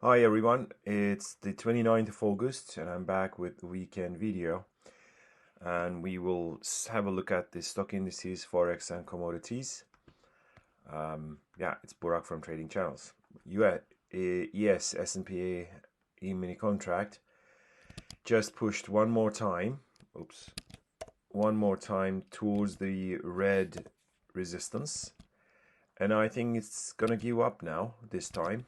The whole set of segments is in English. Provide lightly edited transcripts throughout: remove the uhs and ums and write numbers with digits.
Hi everyone, it's the 29th of August and I'm back with the weekend video, and we will have a look at the stock indices, Forex and commodities. Yeah, it's Burak from Trading Channels. Yes, S&P E-mini contract just pushed one more time towards the red resistance, and I think it's gonna give up now this time.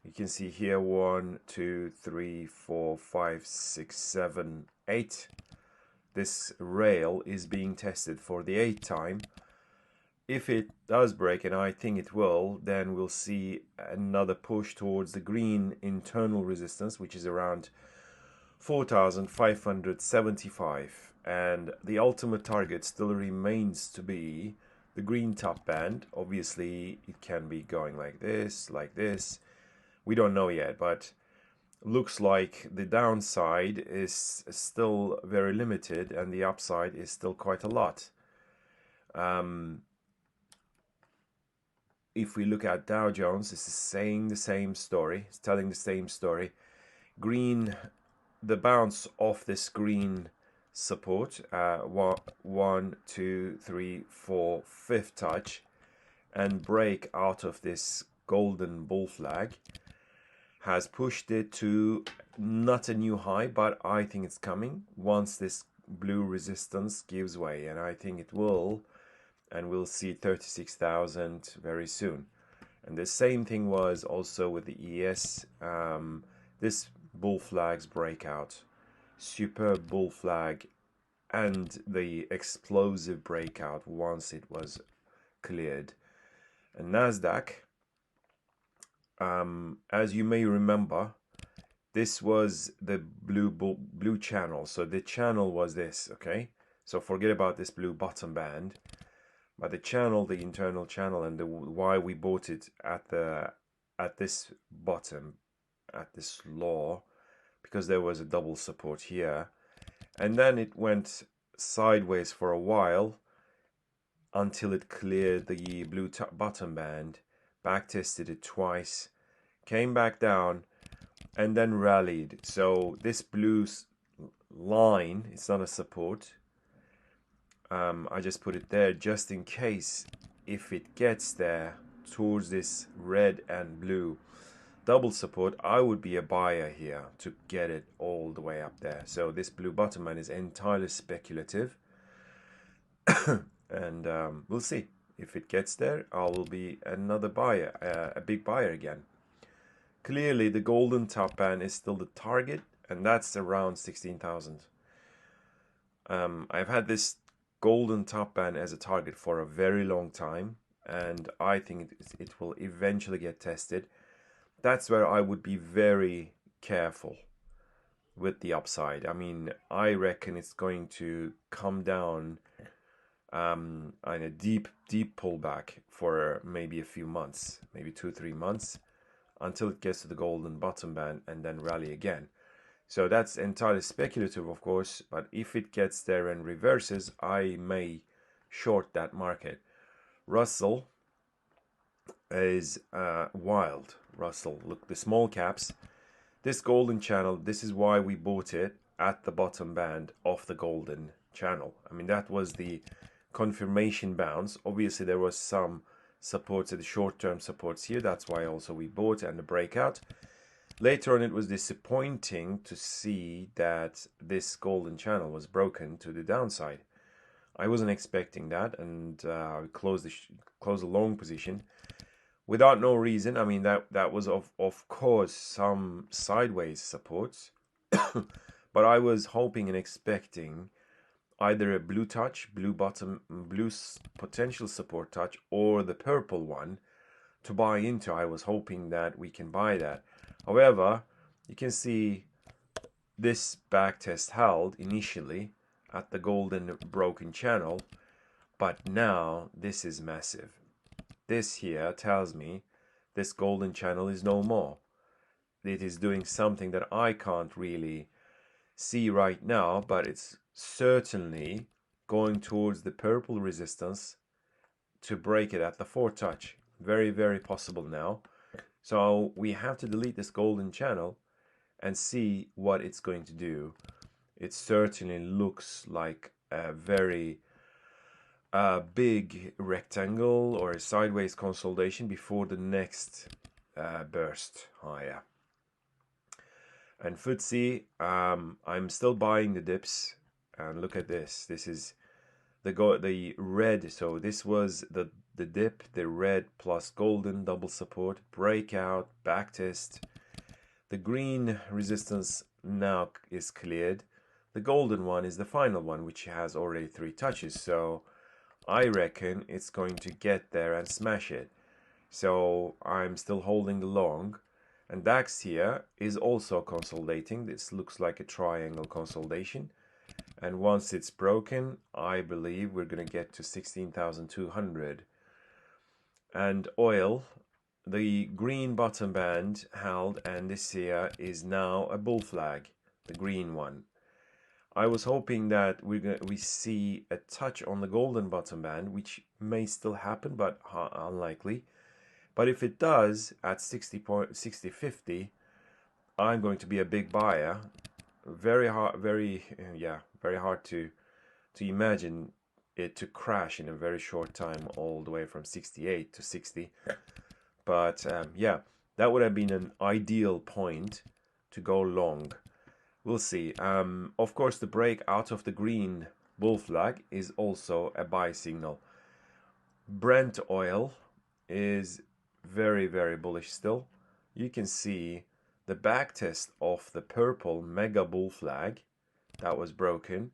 You can see here 1, 2, 3, 4, 5, 6, 7, 8. This rail is being tested for the 8th time. If it does break, and I think it will, then we'll see another push towards the green internal resistance, which is around 4,575. And the ultimate target still remains to be the green top band. Obviously, it can be going like this, like this. We don't know yet, but looks like the downside is still very limited and the upside is still quite a lot. If we look at Dow Jones, this is saying the same story, it's telling the same story. Green, the bounce off this green support, 1, 2, 3, 4, 5th touch, and break out of this golden bull flag has pushed it to not a new high, but I think it's coming once this blue resistance gives way, and I think it will, and we'll see 36,000 very soon. And the same thing was also with the ES. This bull flag's breakout, superb bull flag, and the explosive breakout once it was cleared. And Nasdaq, as you may remember, this was the blue channel. So the channel was this, okay? So forget about this blue bottom band, but the channel, the internal channel, and why we bought it at this bottom, at this low, because there was a double support here, and then it went sideways for a while until it cleared the blue bottom band, back tested it twice, came back down, and then rallied. So this blue line, it's not a support. I just put it there just in case, if it gets there towards this red and blue double support, I would be a buyer here to get it all the way up there. So this blue bottom line is entirely speculative. And we'll see. If it gets there, I will be another buyer, a big buyer again. Clearly, the golden top band is still the target, and that's around 16,000. I've had this golden top band as a target for a very long time, and I think it will eventually get tested. That's where I would be very careful with the upside. I mean, I reckon it's going to come down in a deep pullback for maybe a few months, maybe 2-3 months, until it gets to the golden bottom band and then rally again. So that's entirely speculative, of course, but if it gets there and reverses, I may short that market. Russell is wild. Russell, look, the small caps, this golden channel, this is why we bought it at the bottom band of the golden channel. I mean, that was the confirmation bounce. Obviously, there was some supports at the short-term supports here. That's why also we bought, and the breakout. Later on, it was disappointing to see that this golden channel was broken to the downside. I wasn't expecting that, and I closed the long position without no reason. I mean, that was of course some sideways supports, but I was hoping and expecting either a blue touch, blue bottom, blue potential support touch, or the purple one to buy into. I was hoping that we can buy that. However, you can see this backtest held initially at the golden broken channel, but now this is massive. This here tells me this golden channel is no more. It is doing something that I can't really see right now, but it's certainly going towards the purple resistance to break it at the 4th touch. Very, very possible now. So we have to delete this golden channel and see what it's going to do. It certainly looks like a very big rectangle or a sideways consolidation before the next burst higher. And FTSE, I'm still buying the dips. And look at this. This is the red. So this was the dip, the red plus golden double support, breakout, backtest. The green resistance now is cleared. The golden one is the final one, which has already 3 touches. So I reckon it's going to get there and smash it. So I'm still holding the long. And DAX here is also consolidating. This looks like a triangle consolidation. And once it's broken, I believe we're going to get to 16,200. And oil, the green bottom band held, and this here is now a bull flag, the green one. I was hoping that we see a touch on the golden bottom band, which may still happen, but unlikely. But if it does at 60.50, I'm going to be a big buyer. Very hard, very hard to imagine it to crash in a very short time, all the way from 68 to 60. But yeah, that would have been an ideal point to go long. We'll see. Of course, the break out of the green bull flag is also a buy signal. Brent oil is very, very bullish still. You can see the backtest of the purple mega bull flag that was broken.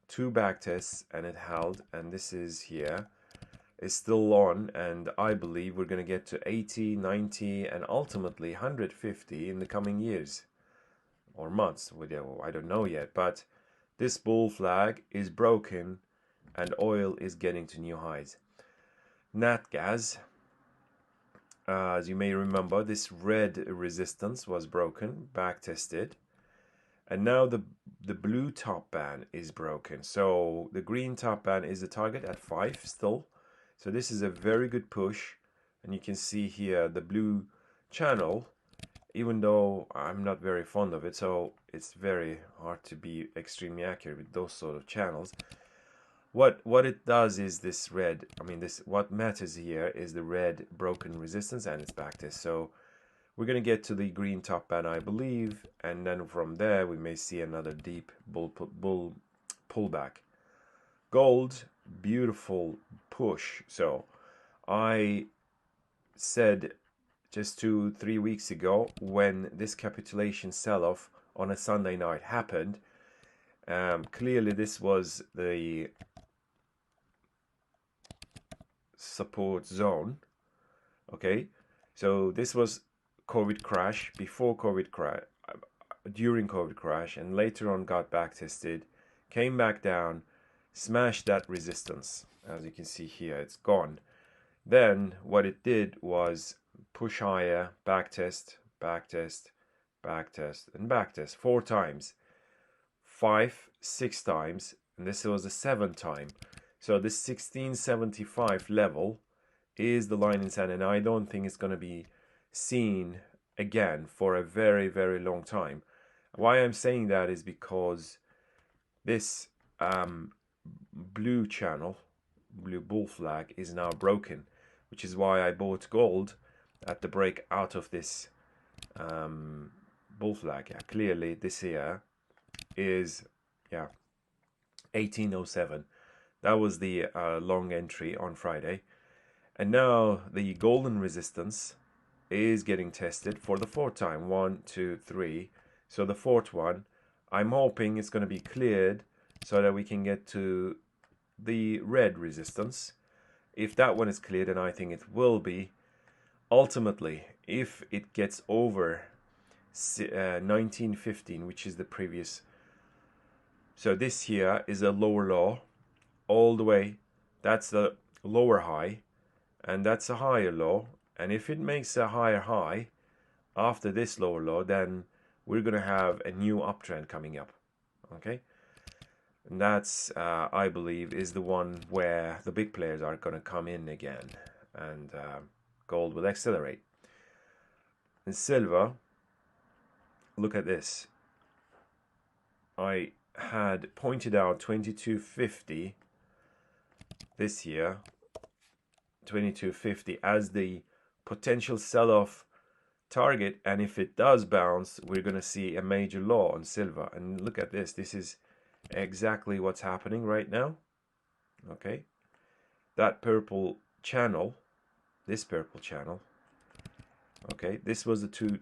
2 backtests and it held, and this is here is still on, and I believe we're going to get to 80, 90 and ultimately 150 in the coming years or months. I don't know yet, but this bull flag is broken and oil is getting to new highs. Natgas, as you may remember, this red resistance was broken, back tested, and now the blue top band is broken. So the green top band is the target at 5 still. So this is a very good push, and you can see here the blue channel, even though I'm not very fond of it, so it's very hard to be extremely accurate with those sort of channels. What it does is this red, what matters here is the red broken resistance and its backtest. So we're going to get to the green top band, I believe, and then from there we may see another deep bull pullback. Gold, beautiful push. So I said just 2-3 weeks ago, when this capitulation sell-off on a Sunday night happened, clearly this was the support zone. Okay, so this was COVID crash, before COVID crash, during COVID crash, and later on got back tested, came back down, smashed that resistance. As you can see here, it's gone. Then what it did was push higher, backtest, backtest, backtest, and backtest 4 times, 5, 6 times, and this was the 7th time. So this 1675 level is the line in sand, and I don't think it's going to be seen again for a very, very long time. Why I'm saying that is because this blue channel, blue bull flag, is now broken, which is why I bought gold at the break out of this bull flag. Yeah, clearly this here is 1807. That was the long entry on Friday, and now the golden resistance is getting tested for the 4th time. 1, 2, 3. So the 4th one, I'm hoping it's going to be cleared so that we can get to the red resistance. If that one is cleared, and I think it will be, ultimately, if it gets over 1915, which is the previous, so this here is a lower low all the way, that's the lower high, and that's a higher low, and if it makes a higher high after this lower low, then we're going to have a new uptrend coming up. Okay, and that's I believe is the one where the big players are going to come in again, and gold will accelerate. In silver, look at this. I had pointed out 2250 this year, 2250 as the potential sell-off target, and if it does bounce, we're going to see a major low on silver. And look at this. This is exactly what's happening right now. Okay, that purple channel, this purple channel, okay, this was the two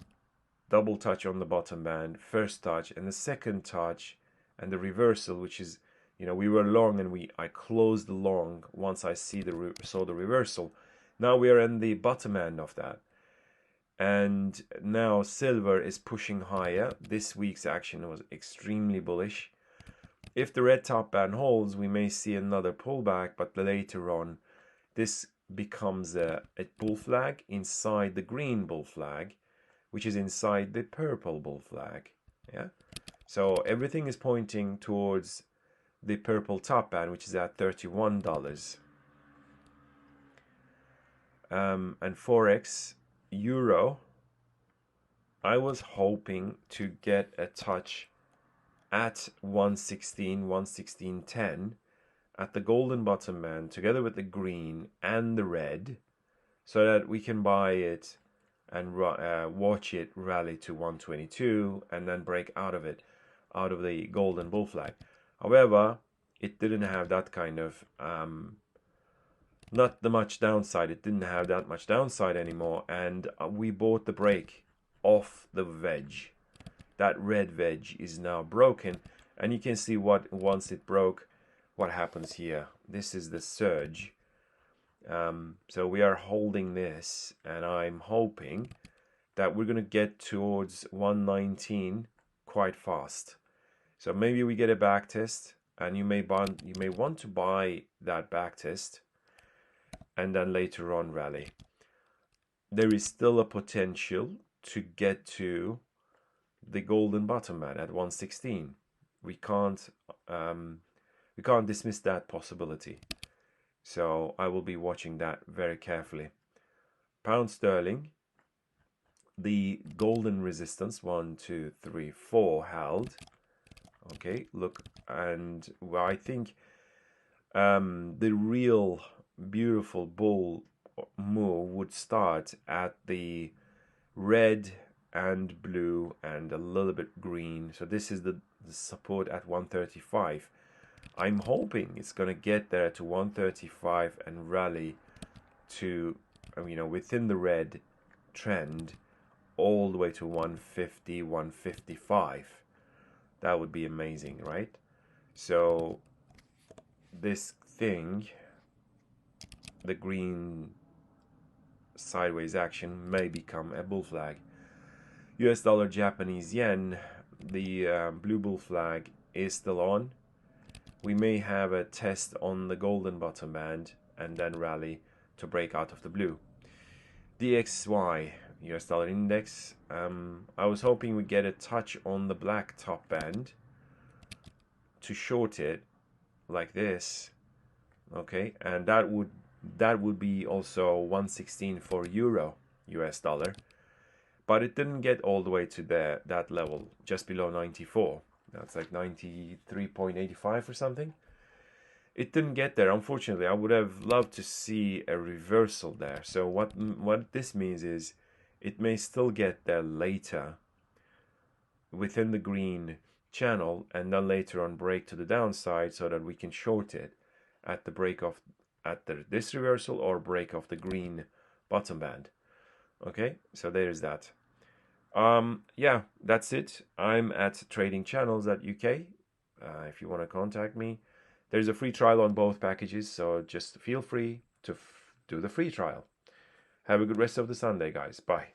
double touch on the bottom band, first touch, and the second touch, and the reversal, which is, you know, we were long and I closed the long once I saw the reversal. Now we are in the bottom end of that, and now silver is pushing higher. This week's action was extremely bullish. If the red top band holds, we may see another pullback, but later on this becomes a bull flag inside the green bull flag, which is inside the purple bull flag. Yeah, so everything is pointing towards the purple top band, which is at $31. And Forex, euro, I was hoping to get a touch at 116, 116.10 at the golden bottom band together with the green and the red, so that we can buy it and watch it rally to 122 and then break out of it, out of the golden bull flag. However, it didn't have that kind of not the much downside. It didn't have that much downside anymore, and we bought the break off the wedge. That red wedge is now broken, and you can see what once it broke, what happens here. This is the surge. So we are holding this, and I'm hoping that we're going to get towards 119 quite fast. So maybe we get a back test, and you may want to buy that back test and then later on rally. There is still a potential to get to the golden bottom band at 116. We can't dismiss that possibility. So I will be watching that very carefully. Pound sterling, the golden resistance 1, 2, 3, 4 held. Okay, look, and I think the real beautiful bull move would start at the red and blue and a little bit green. So this is the support at 135. I'm hoping it's going to get there to 135 and rally to, you know, within the red trend all the way to 150, 155. That would be amazing, right? So this thing, the green sideways action, may become a bull flag. US dollar, Japanese yen, the blue bull flag is still on. We may have a test on the golden bottom band and then rally to break out of the blue. DXY, US dollar index, I was hoping we get a touch on the black top band to short it like this. Okay, and that would be also 116 for euro US dollar, but it didn't get all the way to that level, just below 94. That's like 93.85 or something. It didn't get there, unfortunately. I would have loved to see a reversal there. So what this means is it may still get there later within the green channel, and then later on break to the downside so that we can short it at the break of this reversal or break of the green bottom band. Okay, so there's that. Yeah, that's it. I'm at tradingchannels.uk. If you want to contact me, there's a free trial on both packages, so just feel free to do the free trial. Have a good rest of the Sunday, guys. Bye.